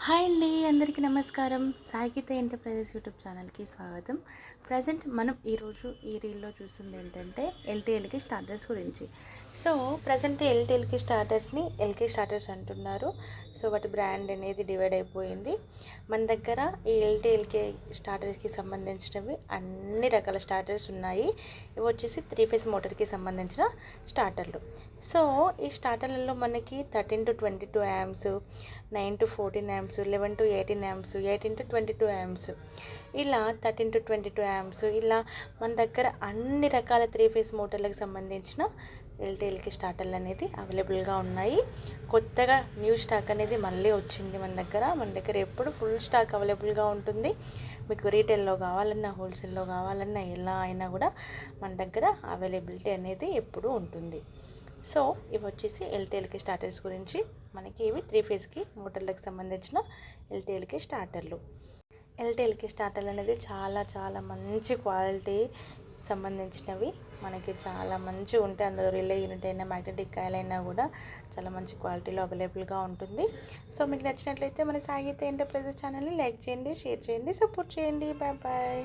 Hi అండి, అందరికీ నమస్కారం. సాయిగీత ఎంటర్ప్రైజెస్ యూట్యూబ్ ఛానల్కి స్వాగతం. ప్రజెంట్ మనం ఈరోజు ఈ రీల్లో చూస్తుంది ఏంటంటే ఎల్టీఎల్కి స్టార్టర్స్ గురించి. సో ప్రజెంట్ ఎల్టీఎల్కి స్టార్టర్స్ని ఎల్కే స్టార్టర్స్ అంటున్నారు. సో వాటి బ్రాండ్ అనేది డివైడ్ అయిపోయింది. మన దగ్గర ఈ ఎల్టీఎల్కే స్టార్టర్స్కి సంబంధించినవి అన్ని రకాల స్టార్టర్స్ ఉన్నాయి. ఇవి వచ్చేసి 3 ఫేస్ మోటార్కి సంబంధించిన స్టార్టర్లు. సో ఈ స్టార్టర్లలో మనకి 13 to 22 amps, 9 to 14 amps, 11 to 18 amps, 18 to 22 amps, ఇలా 13 to 22 యామ్స్, ఇలా మన దగ్గర అన్ని రకాల 3 ఫేస్ మోటార్లకు సంబంధించిన ఎల్టీఎల్కి స్టార్టర్లు అనేది అవైలబుల్గా ఉన్నాయి. కొత్తగా న్యూ స్టాక్ అనేది మళ్ళీ వచ్చింది మన దగ్గర ఎప్పుడు ఫుల్ స్టాక్ అవైలబుల్గా ఉంటుంది. మీకు రీటైల్లో కావాలన్నా, హోల్సేల్లో కావాలన్నా, ఎలా అయినా కూడా మన దగ్గర అవైలబిలిటీ అనేది ఎప్పుడూ ఉంటుంది. సో ఇవి వచ్చేసి ఎల్టీఎల్కి స్టార్టర్స్ గురించి. మనకి ఇవి 3 ఫేస్కి మోటార్లకు సంబంధించిన ఎల్టీఎల్కి స్టార్టర్లు. ఎల్టీఎల్కి స్టార్టర్లు అనేది చాలా చాలా మంచి క్వాలిటీ సంబంధించినవి. మనకి చాలా మంచిగా ఉంటాయి. అందులో రిలే యూనిట్ అయినా, మ్యాగ్నెటిక్ కాయిల్ అయినా కూడా చాలా మంచి క్వాలిటీలో అవైలబుల్గా ఉంటుంది. సో మీకు నచ్చినట్లయితే మన సాయిగీత ఎంటర్ప్రైజెస్ ఛానల్ని లైక్ చేయండి, షేర్ చేయండి, సపోర్ట్ చేయండి. Bye bye.